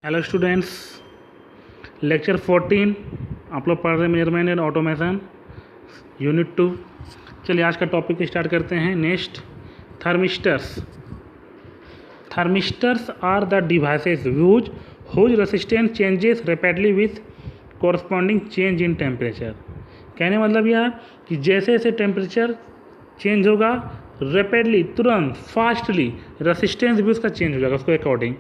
Hello students, lecture 14 आप लोग पढ़ रहे हैं मेजरमेंट एंड ऑटोमेशन यूनिट 2। चलिए आज का टॉपिक स्टार्ट करते हैं। Next, thermistors are the devices whose resistance changes rapidly with corresponding change in temperature. कहने मतलब यह कि जैसे जैसे टेम्परेचर चेंज होगा रैपिडली, तुरंत, फास्टली रेसिस्टेंस भी उसका चेंज हो जाएगा। उसके अकॉर्डिंग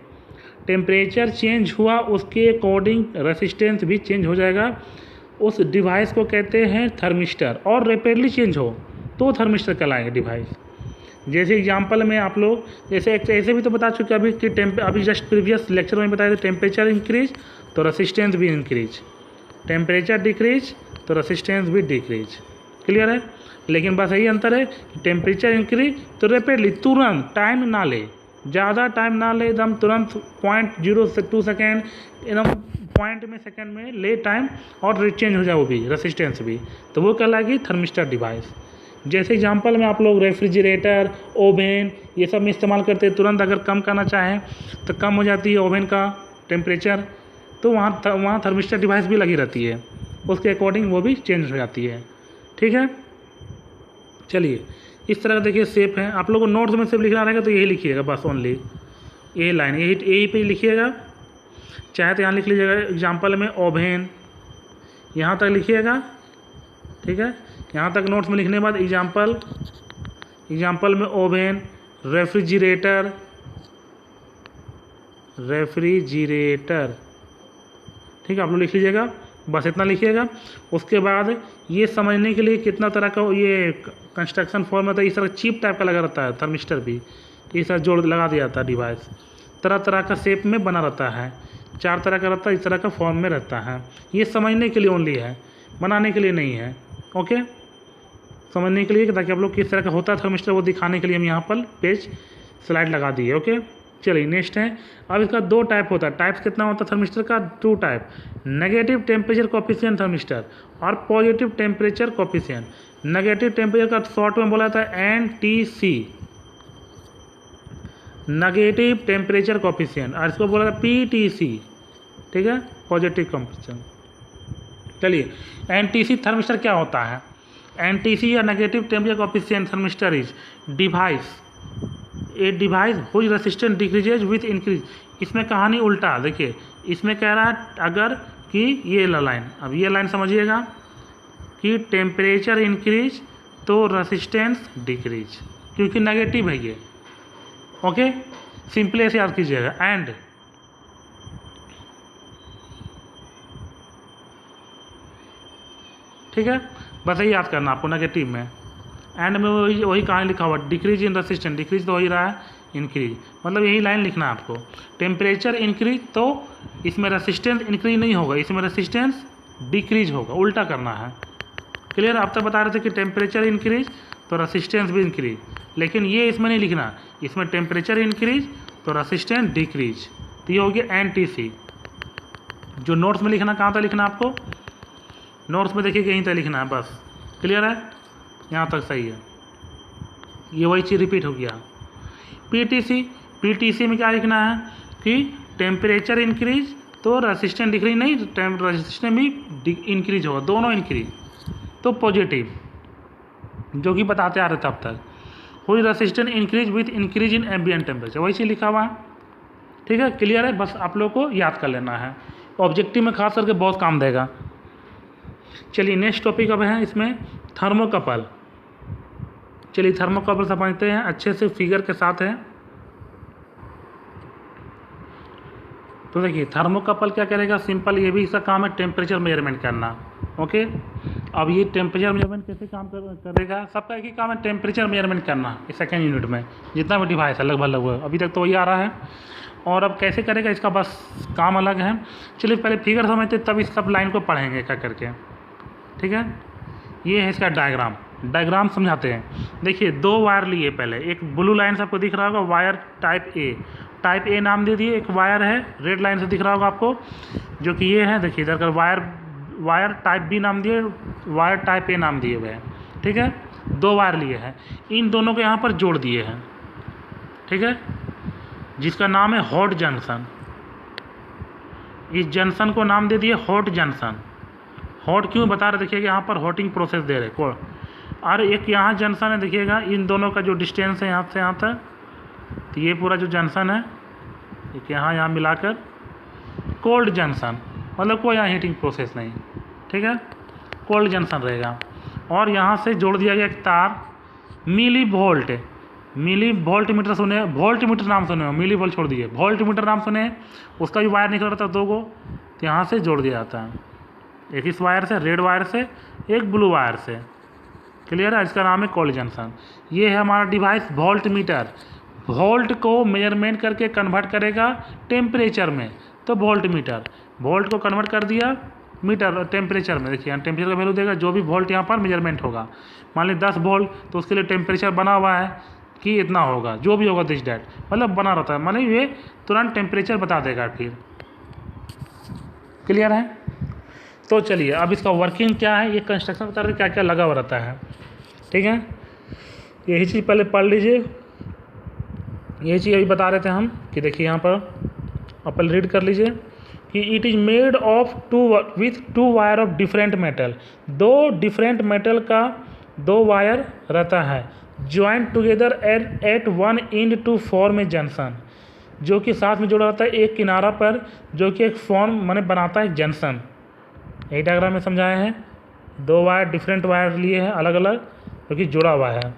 टेम्परेचर चेंज हुआ उसके अकॉर्डिंग रेसिस्टेंस भी चेंज हो जाएगा। उस डिवाइस को कहते हैं थर्मिस्टर। और रैपिडली चेंज हो तो थर्मिस्टर कहलाएगा डिवाइस। जैसे एग्जांपल में आप लोग जैसे ऐसे भी तो बता चुके अभी कि अभी जस्ट प्रीवियस लेक्चर में बताया था, टेम्परेचर इंक्रीज तो रेसिस्टेंस भी इंक्रीज, टेम्परेचर डिक्रीज तो रेसिस्टेंस भी डिक्रीज। क्लियर है? लेकिन बस यही अंतर है कि टेम्परेचर इंक्रीज तो रैपिडली, तुरंत, टाइम ना ले, ज़्यादा टाइम ना ले, एकदम तुरंत 0.02 सेकेंड, एकदम पॉइंट में सेकेंड में ले टाइम और चेंज हो जाए वो भी, रेसिस्टेंस भी, तो वो कहलाएगी थर्मिस्टर डिवाइस। जैसे एग्जांपल में आप लोग रेफ्रिजरेटर, ओवन ये सब में इस्तेमाल करते हैं। तुरंत अगर कम करना चाहें तो कम हो जाती है ओवन का टेम्परेचर, तो वहाँ थर्मिस्टर डिवाइस भी लगी रहती है, उसके अकॉर्डिंग वो भी चेंज हो जाती है। ठीक है, चलिए इस तरह का देखिए शेप है। आप लोगों को नोट्स में सिर्फ लिखना रहेगा तो यही लिखिएगा बस, ओनली ये लाइन यही पे लिखिएगा। चाहे तो यहाँ लिख लीजिएगा एग्जाम्पल में ओवन, यहाँ तक लिखिएगा। ठीक है, यहाँ तक नोट्स में लिखने के बाद एग्जाम्पल में ओवन, रेफ्रिजरेटर, ठीक है, आप लोग लिख लीजिएगा, बस इतना लिखिएगा। उसके बाद ये समझने के लिए कितना तरह का ये कंस्ट्रक्शन फॉर्म में था, इस तरह चिप टाइप का लगा रहता है थर्मिस्टर भी, इस तरह जोड़ लगा दिया जाता है डिवाइस, तरह तरह का शेप में बना रहता है, 4 तरह का रहता है, इस तरह का फॉर्म में रहता है। ये समझने के लिए ओनली है, बनाने के लिए नहीं है। ओके, समझने के लिए ताकि आप लोग किस तरह का होता है थर्मिस्टर वो दिखाने के लिए हम यहाँ पर पेज स्लाइड लगा दिए। ओके, चलिए नेक्स्ट है। अब इसका 2 टाइप होता है। टाइप्स कितना होता है थर्मिस्टर का? 2 type, negative temperature coefficient thermistor और positive temperature coefficient. Negative temperature का शॉर्ट में बोला था NTC, नेगेटिव टेम्परेचर कोफिशिएंट, और इसको बोला था PTC। ठीक है, पॉजिटिव कोफिशिएंट। चलिए NTC थर्मिस्टर क्या होता है? NTC या negative temperature coefficient thermistor is a device whose resistance decreases with increase. इसमें कहानी उल्टा, देखिए इसमें कह रहा है अगर कि ये लाइन, अब ये लाइन समझिएगा कि टेम्परेचर इंक्रीज तो रेसिस्टेंस डिक्रीज, क्योंकि नेगेटिव है ये। ओके, सिंपली ऐसे याद कीजिएगा। एंड ठीक है, बस यही याद करना आपको, नेगेटिव में एंड में वही कहानी लिखा हुआ, डिक्रीज इन रेसिस्टेंस, डिक्रीज तो हो ही रहा है, इंक्रीज, मतलब यही लाइन लिखना है आपको। टेम्परेचर इंक्रीज तो इसमें रेसिस्टेंस इंक्रीज नहीं होगा, इसमें रेसिस्टेंस डिक्रीज होगा, उल्टा करना है। क्लियर? आप तक बता रहे थे कि टेम्परेचर इंक्रीज तो रेसिस्टेंस भी इंक्रीज, लेकिन ये इसमें नहीं लिखना, इसमें टेम्परेचर इंक्रीज तो रेसिस्टेंस डिक्रीज, तो ये हो गया NTC। जो नोट्स में लिखना, कहाँ तक लिखना आपको? नोट्स में देखिए यहीं तक लिखना है बस। क्लियर है? यहाँ तक सही है, ये वही चीज़ रिपीट हो गया। PTC में क्या लिखना है कि टेम्परेचर इंक्रीज तो रेसिस्टेंस डिक्रीज नहीं, रेसिस्टेंस भी इंक्रीज होगा, दोनों इंक्रीज तो पॉजिटिव, जो कि बताते आ रहे थे अब तक। हुई resistance increase with increase in ambient temperature, वही चीज़ लिखा हुआ है। ठीक है, क्लियर है? बस आप लोग को याद कर लेना है, ऑब्जेक्टिव में खास करके बहुत काम देगा। चलिए नेक्स्ट टॉपिक अब है इसमें थर्मोकपल। चलिए थर्मोकपल समझते हैं अच्छे से, फिगर के साथ है। तो देखिए थर्मोकपल क्या करेगा, सिंपल ये भी इसका काम है टेम्परेचर मेजरमेंट करना। ओके, अब ये टेम्परेचर मेजरमेंट कैसे काम करेगा? सबका एक ही काम है, टेम्परेचर मेजरमेंट करना। इस सेकेंड यूनिट में जितना भी डिवाइस है लगभग अभी तक तो वही आ रहा है, और अब कैसे करेगा इसका बस काम अलग है। चलिए पहले फिगर समझते तब इस सब लाइन को पढ़ेंगे क्या करके। ठीक है, ये है इसका डायग्राम समझाते हैं। देखिए 2 वायर लिए, पहले एक ब्लू लाइन से आपको दिख रहा होगा, वायर टाइप ए नाम दे दिए। एक वायर है रेड लाइन से दिख रहा होगा आपको, जो कि ये है, देखिए इधर का वायर टाइप B नाम दिए, वायर टाइप A नाम दिए हुए हैं। ठीक है, 2 वायर लिए हैं, इन दोनों को यहाँ पर जोड़ दिए हैं। ठीक है, जिसका नाम है हॉट जंक्शन। इस जंक्शन को नाम दे दिए हॉट जंक्शन। हॉट क्यों बता रहे, देखिएगा यहाँ पर हॉटिंग प्रोसेस दे रहे को। और एक यहाँ जंक्शन है, देखिएगा इन दोनों का जो डिस्टेंस है यहाँ से यहाँ तक, तो ये पूरा जो जंक्शन है एक यहाँ मिलाकर कोल्ड जंक्शन, मतलब कोई यहाँ हीटिंग प्रोसेस नहीं, ठीक है, कोल्ड जंक्शन रहेगा। और यहाँ से जोड़ दिया गया एक तार millivolt. Millivoltmeter सुने, वोल्ट मीटर नाम सुने हो, मिली वोल्ट छोड़ दिए, वोल्ट मीटर नाम सुने, उसका भी वायर निकल रहा था 2 गो, तो यहाँ से जोड़ दिया जाता है, एक इस वायर से, रेड वायर से, एक ब्लू वायर से। क्लियर है, इसका नाम है कोल्ड जंक्शन। ये है हमारा डिवाइस वोल्ट मीटर। वोल्ट को मेजरमेंट करके कन्वर्ट करेगा टेम्परेचर में, तो वोल्ट मीटर वोल्ट को कन्वर्ट कर दिया मीटर टेम्परेचर में। देखिए यहाँ टेम्परेचर का वैल्यू देगा, जो भी वोल्ट यहाँ पर मेजरमेंट होगा, मान ली 10 वोल्ट, तो उसके लिए टेम्परेचर बना हुआ है कि इतना होगा, जो भी होगा दिस डैट, मतलब बना रहता है, मतलब ये तुरंत टेम्परेचर बता देगा फिर। क्लियर है। तो चलिए अब इसका वर्किंग क्या है, ये कंस्ट्रक्शन बता रहे क्या क्या लगा हुआ रहता है, ठीक है। यही चीज़ पहले पढ़ लीजिए, यही चीज़ अभी बता रहे थे हम कि देखिए यहाँ पर आप रीड कर लीजिए कि it is made of with 2 wire of different metal. 2 different metal का 2 वायर रहता है, joint together at 1 end to form a junction, जो कि साथ में जुड़ा रहता है एक किनारा पर, जो कि एक फॉर्म माने बनाता है जंक्शन। यही डायग्राम में समझाया है, 2 वायर डिफरेंट वायर लिए हैं अलग अलग, जो कि जुड़ा हुआ है।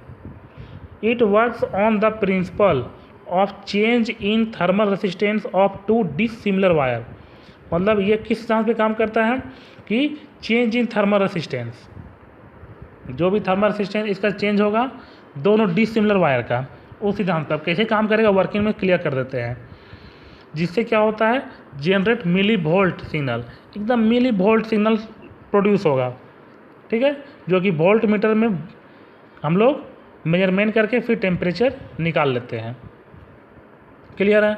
It works on the principle of change in thermal resistance of 2 dissimilar wire. मतलब ये किस सिद्धांत पे काम करता है कि चेंज इन थर्मल रेसिस्टेंस, जो भी थर्मल रेसिस्टेंस इसका चेंज होगा दोनों डिसिमिलर वायर का, उस सिद्धांत पर कैसे काम करेगा वर्किंग में क्लियर कर देते हैं। जिससे क्या होता है, जनरेट मिली वोल्ट सिग्नल, एकदम मिली वोल्ट सिग्नल प्रोड्यूस होगा, ठीक है, जो कि वोल्ट मीटर में हम लोग मेजरमेंट करके फिर टेम्परेचर निकाल लेते हैं। क्लियर है।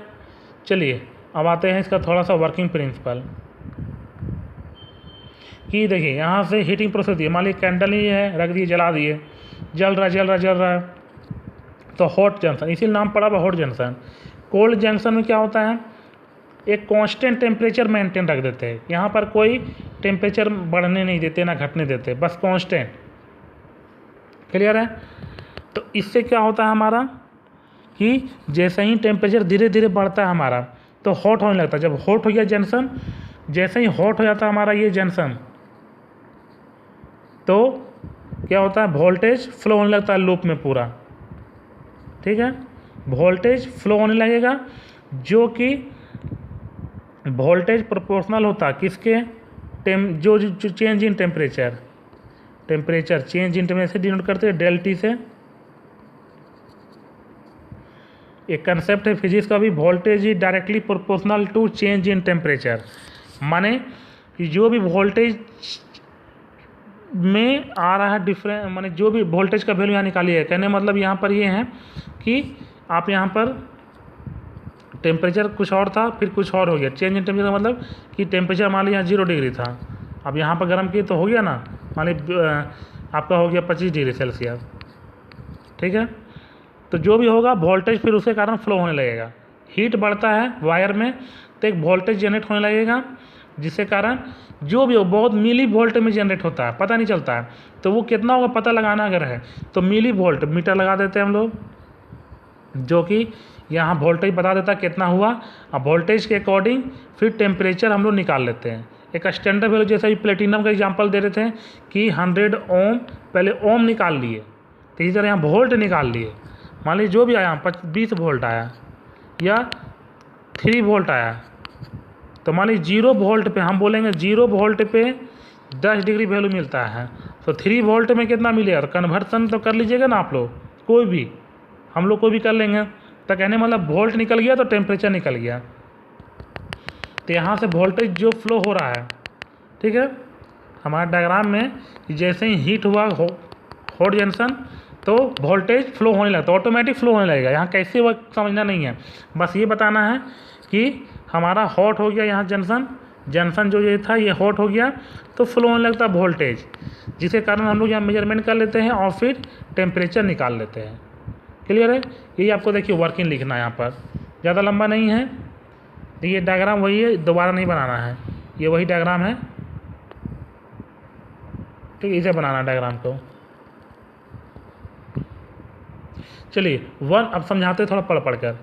चलिए अब आते हैं इसका थोड़ा सा वर्किंग प्रिंसिपल कि देखिए यहाँ से हीटिंग प्रोसेस दिए, मान लीजिए कैंडल ही है, रख दिए, जला दिए, जल रहा है, तो हॉट जंक्शन, इसी नाम पड़ा हुआ हॉट जंक्शन। कोल्ड जंक्शन में क्या होता है, एक कांस्टेंट टेम्परेचर मेंटेन रख देते हैं, यहाँ पर कोई टेम्परेचर बढ़ने नहीं देते ना घटने देते, बस कांस्टेंट। क्लियर है। तो इससे क्या होता है हमारा कि जैसे ही टेम्परेचर धीरे धीरे बढ़ता है हमारा, तो हॉट होने लगता है। जब हॉट हो गया जंक्शन, जैसे ही हॉट हो जाता है हमारा ये जंक्शन, तो क्या होता है, वोल्टेज फ्लो होने लगता है लूप में पूरा, ठीक है, वोल्टेज फ्लो होने लगेगा, जो कि वोल्टेज प्रोपोर्शनल होता है किसके, जो change in temperature change in temperature denote करते हैं डेल टी से। एक कंसेप्ट है फिजिक्स का भी, voltage is directly proportional to change in temperature, माने कि जो भी वोल्टेज में आ रहा है डिफरेंट, माने जो भी वोल्टेज का वैल्यू यहाँ निकालिए, कहने मतलब यहाँ पर ये है कि आप यहाँ पर टेम्परेचर कुछ और था फिर कुछ और हो गया, चेंज इन टेम्परेचर मतलब कि टेम्परेचर मान लीजिए यहाँ 0 डिग्री था, अब यहाँ पर गर्म किए तो हो गया ना, मान लीजिए आपका हो गया 25 डिग्री सेल्सियस, ठीक है। तो जो भी होगा वोल्टेज फिर उसके कारण फ्लो होने लगेगा, हीट बढ़ता है वायर में तो एक वोल्टेज जनरेट होने लगेगा, जिसके कारण जो भी हो बहुत मिली वोल्ट में जनरेट होता है, पता नहीं चलता है, तो वो कितना होगा पता लगाना अगर है तो मिली वोल्ट मीटर लगा देते हैं हम लोग, जो कि यहाँ वोल्टेज बता देता है कितना हुआ। अब वोल्टेज के अकॉर्डिंग फिर टेम्परेचर हम लोग निकाल लेते हैं। एक स्टैंडर्ड वैल्यू जैसे ही प्लेटिनम का एग्जांपल दे रहे थे कि 100 ओम, पहले ओम निकाल लिए, तो इसी तरह यहाँ वोल्ट निकाल लिए, मान लीजिए जो भी आया 20 वोल्ट आया या 3 वोल्ट आया, तो मान लीजिए 0 वोल्ट पे हम बोलेंगे 0 वोल्ट पे 10 डिग्री वैल्यू मिलता है, तो 3 वोल्ट में कितना मिलेगा, कन्वर्सन तो कर लीजिएगा ना आप लोग, कोई भी हम लोग कोई भी कर लेंगे, तो कहने मतलब वोल्ट निकल गया तो टेम्परेचर निकल गया, तो यहाँ से वोल्टेज जो फ्लो हो रहा है, ठीक है, हमारे डायग्राम में जैसे ही हीट हुआ हॉट जंक्शन तो वोल्टेज फ्लो होने लगता है, ऑटोमेटिक फ्लो होने लगेगा। यहाँ कैसे वो समझना नहीं है, बस ये बताना है कि हमारा हॉट हो गया यहाँ जंक्शन जो ये था ये हॉट हो गया तो फ्लो होने लगता है वोल्टेज, जिसके कारण हम लोग यहाँ मेजरमेंट कर लेते हैं और फिर टेम्परेचर निकाल लेते हैं। क्लियर है। यही आपको देखिए वर्किंग लिखना है यहाँ पर, ज़्यादा लंबा नहीं है, तो ये डायग्राम वही है, दोबारा नहीं बनाना है, ये वही डायग्राम है, ठीक है, इसे बनाना डायग्राम को। चलिए अब समझाते थोड़ा पढ़ कर।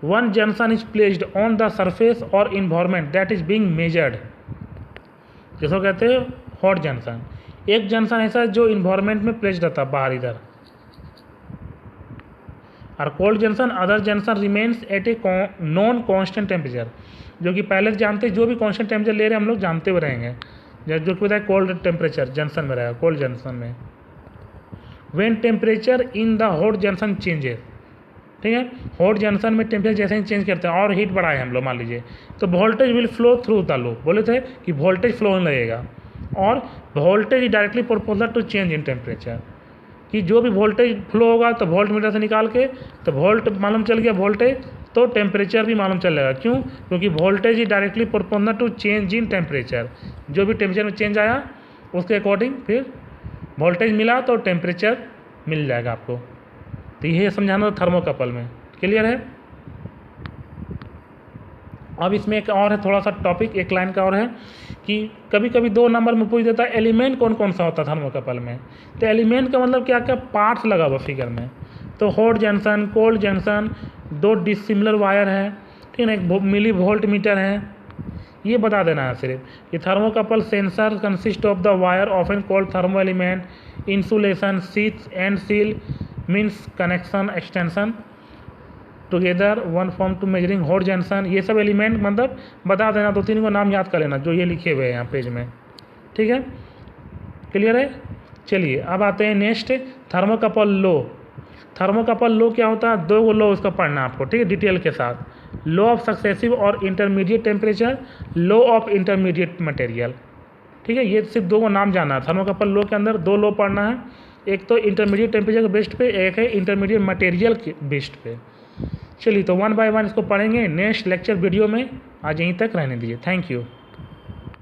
One junction is placed on the surface और environment that is being measured, जिसको कहते हैं हॉट जंक्शन। एक जंक्शन ऐसा है जो इन्वायरमेंट में प्लेस्ड रहता है बाहर इधर, और cold junction other junction remains at a non constant temperature, जो कि पहले जानते जो भी कांस्टेंट टेम्परेचर ले रहे हैं हम लोग जानते हुए रहेंगे, जो कि बताए कोल्ड टेम्परेचर जंक्शन में रहेगा, कोल्ड जंक्शन में। When temperature in the hot junction changes, ठीक है, हॉट जंक्शन में टेम्परेचर जैसे ही चेंज करते हैं और हीट बढ़ाए हम लोग मान लीजिए, तो voltage will flow through the loop, बोले थे कि वोल्टेज फ्लो होने लगेगा, और voltage directly proportional to change in temperature, कि जो भी वोल्टेज फ्लो होगा तो वोल्ट मीटर से निकाल के तो वोल्ट मालूम चल गया वोल्टेज, तो टेम्परेचर भी मालूम चल जाएगा। क्यों? क्योंकि voltage is directly proportional to change in temperature, जो भी टेम्परेचर में चेंज आया उसके अकॉर्डिंग फिर वोल्टेज मिला तो टेम्परेचर मिल जाएगा आपको। तो ये समझाना था थर्मोकपल में, क्लियर है। अब इसमें एक और है थोड़ा सा टॉपिक, एक लाइन का और है कि कभी कभी 2 नंबर में पूछ देता है एलिमेंट कौन कौन सा होता है थर्मोकपल में। तो एलिमेंट का मतलब क्या क्या पार्ट्स लगा हुआ फिगर में, तो hot junction, cold junction, 2 dissimilar wire है, ठीक है, 1 मिली वोल्ट मीटर है, ये बता देना है सिर्फ कि thermocouple sensor consist of the wire often called thermo element, insulation, sheath and seal means connection extension together one form to measuring hot junction. ये सब एलिमेंट मतलब बता देना, 2-3 को नाम याद कर लेना जो ये लिखे हुए हैं यहाँ पेज में, ठीक है, क्लियर है। चलिए अब आते हैं नेक्स्ट थर्मोकपल लो। थर्मोकपल लो क्या होता है, 2 लो उसका पढ़ना आपको, ठीक है, डिटेल के साथ। लो ऑफ सक्सेसिव और intermediate temperature, low of intermediate material, ठीक है, ये सिर्फ 2 को नाम जाना है। थर्मोकपल लो के अंदर 2 लो पढ़ना है, एक तो इंटरमीडिएट टेम्परेचर के बेस्ट पे, एक है इंटरमीडिएट मटेरियल के बेस्ट पे। चलिए तो 1 बाय 1 इसको पढ़ेंगे नेक्स्ट लेक्चर वीडियो में, आज यहीं तक रहने दीजिए, थैंक यू।